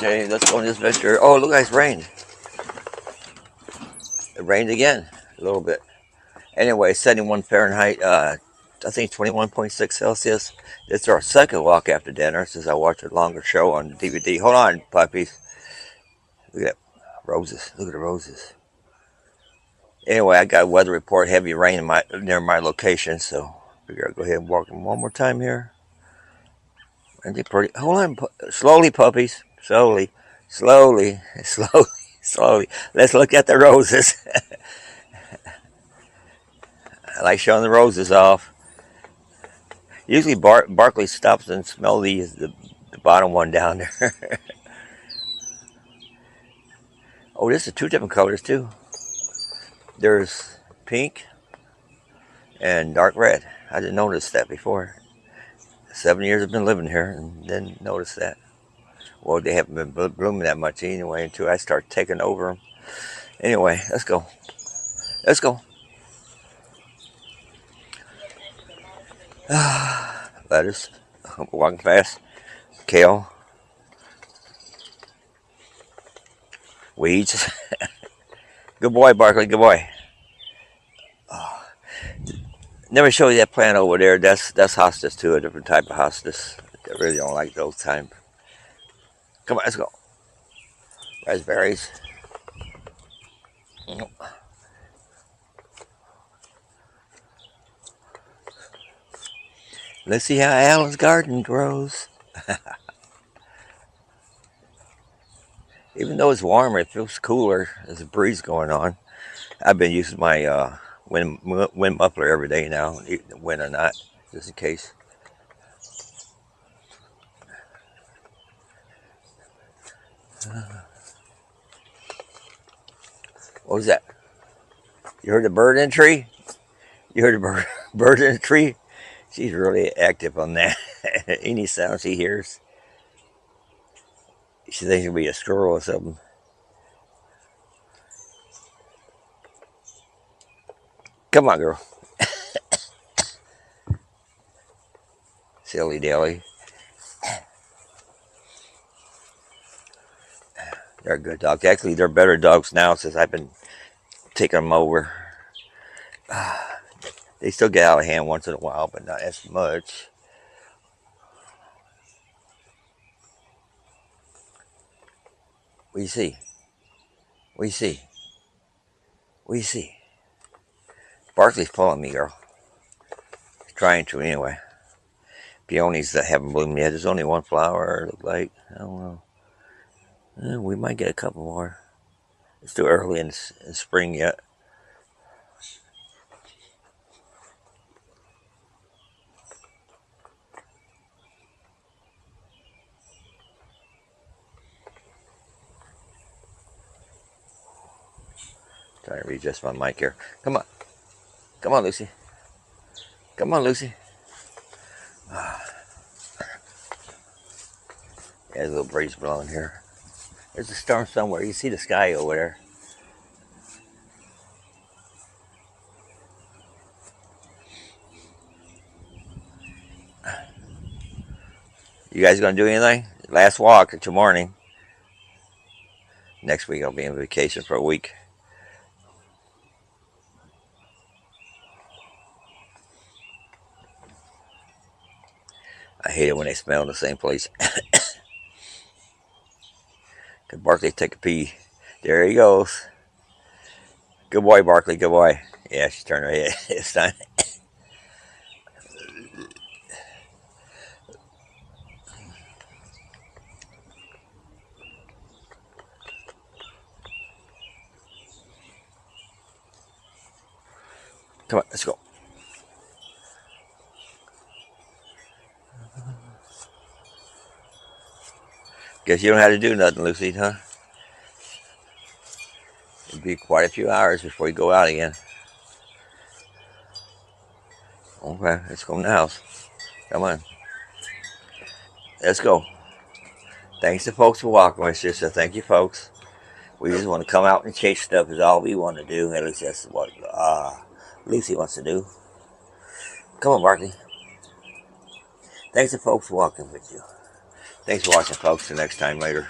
Okay, let's go on this venture. Oh, look, it's rained. It rained again a little bit. Anyway, 71 Fahrenheit. I think 21.6 Celsius. It's our second walk after dinner since I watched a longer show on DVD. Hold on, puppies. Look at that. Roses. Look at the roses. Anyway, I got a weather report, heavy rain near my location, so we gotta go ahead and walk them one more time here. And they pretty. Hold on, slowly, puppies. Slowly, slowly, slowly, slowly. Let's look at the roses. I like showing the roses off. Usually Barkley stops and smells the bottom one down there. Oh, this is two different colors too. There's pink and dark red. I didn't notice that before. 7 years I've been living here and didn't notice that. Well, they haven't been blooming that much anyway until I start taking over them. Anyway, let's go. Let's go. Lettuce. Walking fast. Kale. Weeds. Good boy, Barkley. Good boy. Oh. Never show you that plant over there. That's hostas too, a different type of hostas. I really don't like those type. Come on, let's go. Raspberries. Let's see how Alan's garden grows. Even though it's warmer, it feels cooler. There's a breeze going on. I've been using my wind muffler every day now, wind or not, just in case. What was that? You heard the bird in the tree? You heard the bird in the tree? She's really active on that. Any sound she hears, she thinks it'll be a squirrel or something. Come on, girl. Silly Dilly. They're good dogs. Actually, they're better dogs now since I've been taking them over. They still get out of hand once in a while, but not as much. What do you see? What do you see? What do you see? Barkley's pulling me, girl. He's trying to anyway. Peonies that haven't bloomed yet. There's only one flower, it looks like. I don't know. We might get a couple more. It's too early in spring yet. Trying to readjust my mic here. Come on. Come on, Lucy. Come on, Lucy. Yeah, there's a little breeze blowing here. There's a storm somewhere. You see the sky over there. You guys gonna do anything? Last walk until morning. Next week I'll be on vacation for a week. I hate it when they smell in the same place. Could Barkley take a pee? There he goes. Good boy, Barkley. Good boy. Yeah, she turned her head. It's time. Come on, let's go. Guess you don't have to do nothing, Lucy, huh? It'll be quite a few hours before you go out again. Okay, let's go in the house. Come on. Let's go. Thanks to folks for walking with us. So thank you, folks. We just want to come out and chase stuff is all we want to do. At least that's what Lucy wants to do. Come on, Barkley. Thanks to folks for walking with you. Thanks for watching, folks. Till next time later.